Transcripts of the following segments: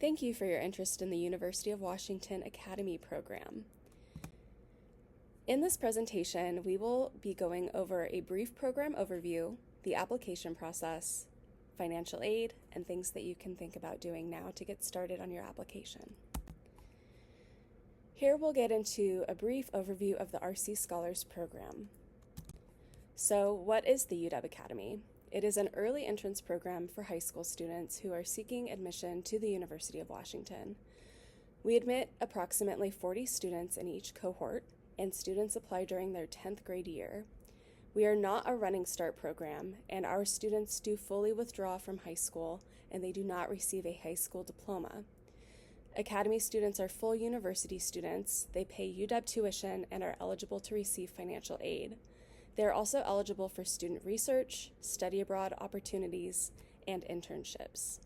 Thank you for your interest in the University of Washington Academy program. In this presentation, we will be going over a brief program overview, the application process, financial aid, and things that you can think about doing now to get started on your application. Here we'll get into a brief overview of the RC Scholars Program. So, what is the UW Academy? It is an early entrance program for high school students who are seeking admission to the University of Washington. We admit approximately 40 students in each cohort, and students apply during their 10th grade year. We are not a running start program, and our students do fully withdraw from high school, and they do not receive a high school diploma. Academy students are full university students. They pay UW tuition and are eligible to receive financial aid. They are also eligible for student research, study abroad opportunities, and internships.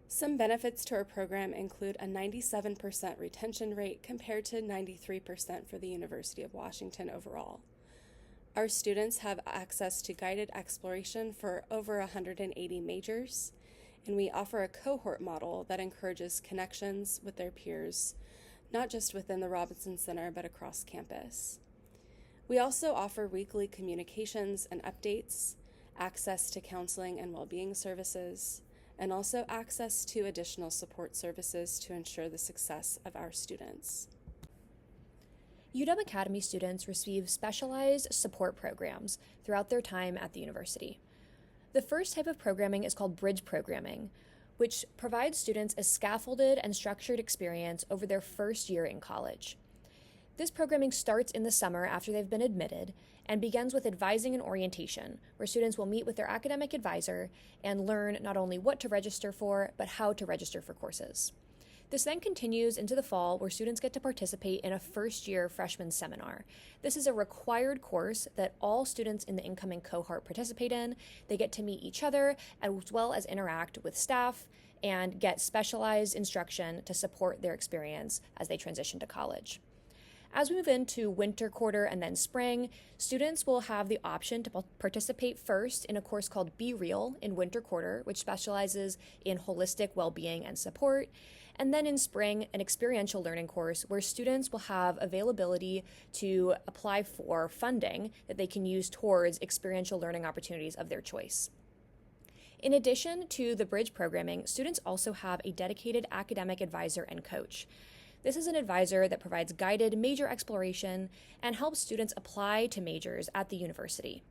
Some benefits to our program include a 97% retention rate compared to 93% for the University of Washington overall. Our students have access to guided exploration for over 180 majors, and we offer a cohort model that encourages connections with their peers, not just within the Robinson Center, but across campus. We also offer weekly communications and updates, access to counseling and well-being services, and also access to additional support services to ensure the success of our students. UW Academy students receive specialized support programs throughout their time at the university. The first type of programming is called bridge programming, which provides students a scaffolded and structured experience over their first year in college. This programming starts in the summer after they've been admitted and begins with advising and orientation, where students will meet with their academic advisor and learn not only what to register for, but how to register for courses. This then continues into the fall, where students get to participate in a first-year freshman seminar. This is a required course that all students in the incoming cohort participate in. They get to meet each other as well as interact with staff and get specialized instruction to support their experience as they transition to college. As we move into winter quarter and then spring, students will have the option to participate first in a course called Be Real in winter quarter, which specializes in holistic well-being and support. And then in spring, an experiential learning course where students will have availability to apply for funding that they can use towards experiential learning opportunities of their choice. In addition to the bridge programming, students also have a dedicated academic advisor and coach. This is an advisor that provides guided major exploration and helps students apply to majors at the university.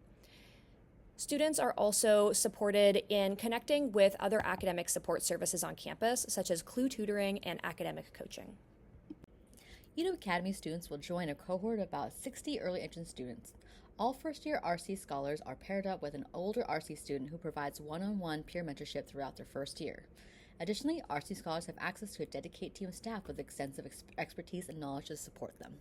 Students are also supported in connecting with other academic support services on campus, such as CLUE tutoring and academic coaching. UW Academy students will join a cohort of about 60 early entrance students. All first-year RC scholars are paired up with an older RC student who provides one-on-one peer mentorship throughout their first year. Additionally, RC scholars have access to a dedicated team of staff with extensive expertise and knowledge to support them.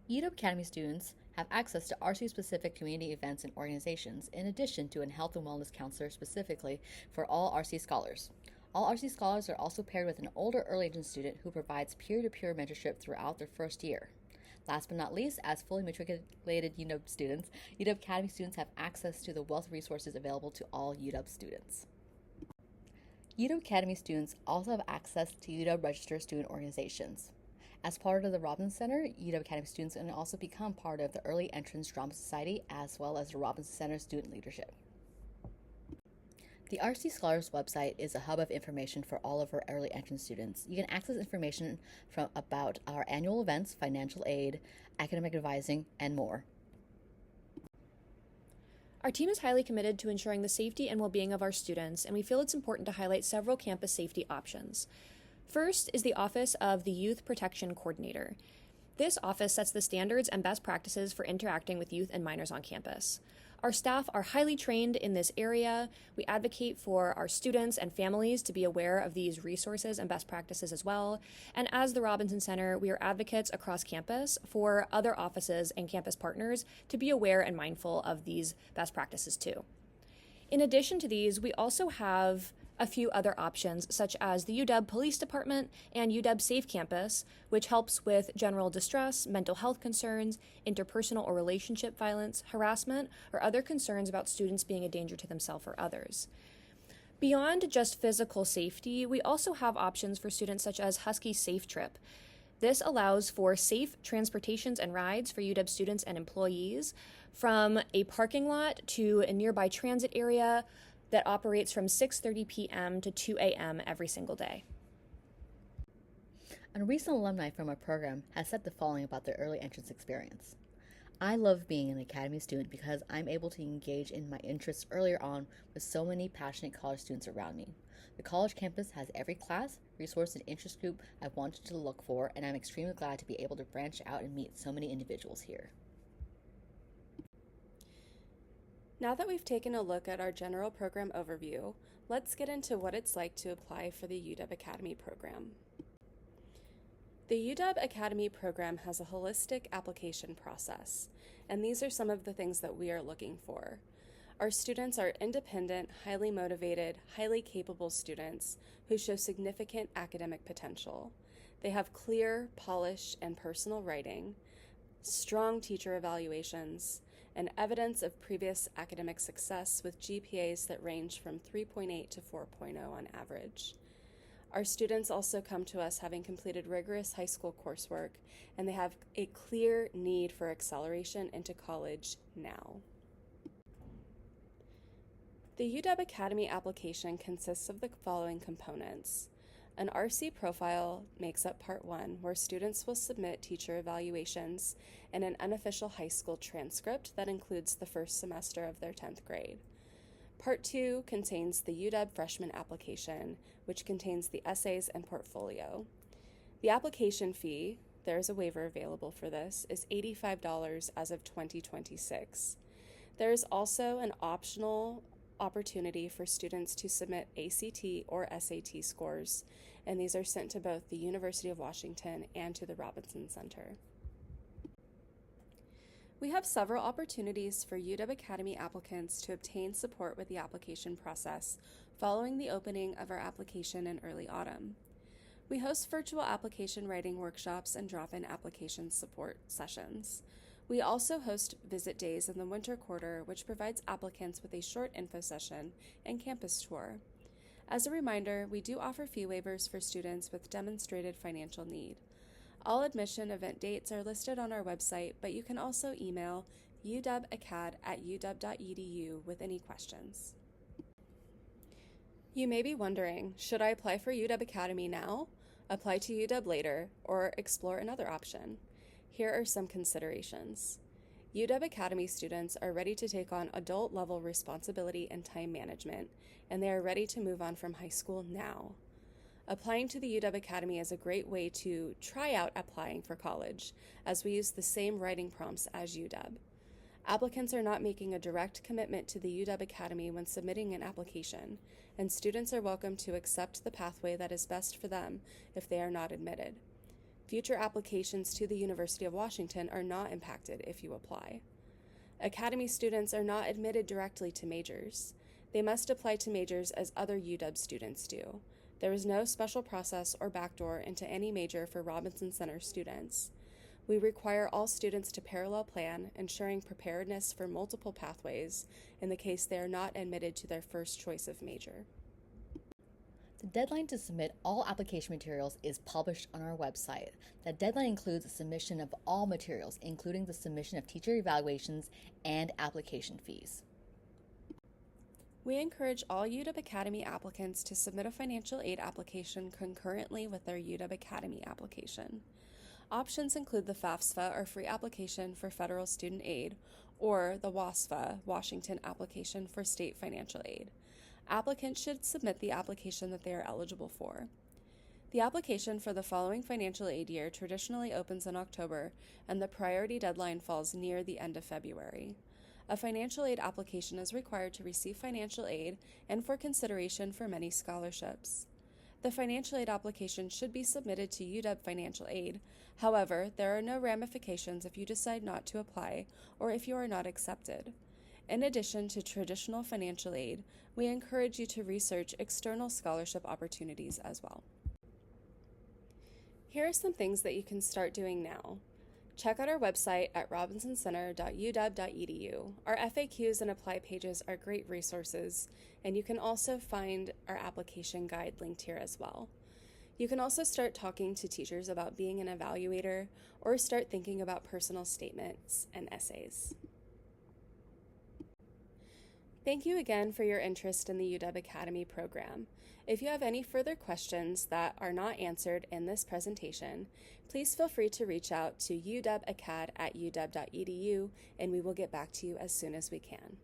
UW Academy students have access to RC-specific community events and organizations, in addition to a health and wellness counselor specifically for all RC scholars. All RC scholars are also paired with an older early entrance student who provides peer-to-peer mentorship throughout their first year. Last but not least, as fully matriculated UW students, UW Academy students have access to the wealth of resources available to all UW students. UW Academy students also have access to UW Register student organizations. As part of the Robinson Center, UW Academy students can also become part of the Early Entrance Drama Society as well as the Robinson Center student leadership. The RC Scholars website is a hub of information for all of our early entrance students. You can access information about our annual events, financial aid, academic advising, and more. Our team is highly committed to ensuring the safety and well-being of our students, and we feel it's important to highlight several campus safety options. First is the Office of the Youth Protection Coordinator. This office sets the standards and best practices for interacting with youth and minors on campus. Our staff are highly trained in this area. We advocate for our students and families to be aware of these resources and best practices as well. And as the Robinson Center, we are advocates across campus for other offices and campus partners to be aware and mindful of these best practices too. In addition to these, we also have a few other options, such as the UW Police Department and UW Safe Campus, which helps with general distress, mental health concerns, interpersonal or relationship violence, harassment, or other concerns about students being a danger to themselves or others. Beyond just physical safety, we also have options for students such as Husky Safe Trip. This allows for safe transportations and rides for UW students and employees from a parking lot to a nearby transit area that operates from 6:30 p.m. to 2 a.m. every single day. A recent alumni from our program has said the following about their early entrance experience. I love being an Academy student because I'm able to engage in my interests earlier on with so many passionate college students around me. The college campus has every class, resource, and interest group I've wanted to look for, and I'm extremely glad to be able to branch out and meet so many individuals here. Now that we've taken a look at our general program overview, let's get into what it's like to apply for the UW Academy program. The UW Academy program has a holistic application process, and these are some of the things that we are looking for. Our students are independent, highly motivated, highly capable students who show significant academic potential. They have clear, polished, and personal writing, strong teacher evaluations, and evidence of previous academic success with GPAs that range from 3.8 to 4.0 on average. Our students also come to us having completed rigorous high school coursework, and they have a clear need for acceleration into college now. The UW Academy application consists of the following components. An RC profile makes up part 1, where students will submit teacher evaluations and an unofficial high school transcript that includes the first semester of their 10th grade. Part 2 contains the UW freshman application, which contains the essays and portfolio. The application fee, there is a waiver available for this, is $85 as of 2026. There is also an optional opportunity for students to submit ACT or SAT scores, and these are sent to both the University of Washington and to the Robinson Center. We have several opportunities for UW Academy applicants to obtain support with the application process following the opening of our application in early autumn. We host virtual application writing workshops and drop-in application support sessions. We also host visit days in the winter quarter, which provides applicants with a short info session and campus tour. As a reminder, we do offer fee waivers for students with demonstrated financial need. All admission event dates are listed on our website, but you can also email uwacad@uw.edu with any questions. You may be wondering, should I apply for UW Academy now, apply to UW later, or explore another option? Here are some considerations. UW Academy students are ready to take on adult-level responsibility and time management, and they are ready to move on from high school now. Applying to the UW Academy is a great way to try out applying for college, as we use the same writing prompts as UW. Applicants are not making a direct commitment to the UW Academy when submitting an application, and students are welcome to accept the pathway that is best for them if they are not admitted. Future applications to the University of Washington are not impacted if you apply. Academy students are not admitted directly to majors. They must apply to majors as other UW students do. There is no special process or backdoor into any major for Robinson Center students. We require all students to parallel plan, ensuring preparedness for multiple pathways in the case they are not admitted to their first choice of major. The deadline to submit all application materials is published on our website. The deadline includes the submission of all materials, including the submission of teacher evaluations and application fees. We encourage all UW Academy applicants to submit a financial aid application concurrently with their UW Academy application. Options include the FAFSA, or Free Application for Federal Student Aid, or the WASFA, Washington Application for State Financial Aid. Applicants should submit the application that they are eligible for. The application for the following financial aid year traditionally opens in October, and the priority deadline falls near the end of February. A financial aid application is required to receive financial aid and for consideration for many scholarships. The financial aid application should be submitted to UW Financial Aid. However, there are no ramifications if you decide not to apply or if you are not accepted. In addition to traditional financial aid, we encourage you to research external scholarship opportunities as well. Here are some things that you can start doing now. Check out our website at robinsoncenter.uw.edu. Our FAQs and apply pages are great resources, and you can also find our application guide linked here as well. You can also start talking to teachers about being an evaluator or start thinking about personal statements and essays. Thank you again for your interest in the UW Academy program. If you have any further questions that are not answered in this presentation, please feel free to reach out to uwacad@uw.edu, and we will get back to you as soon as we can.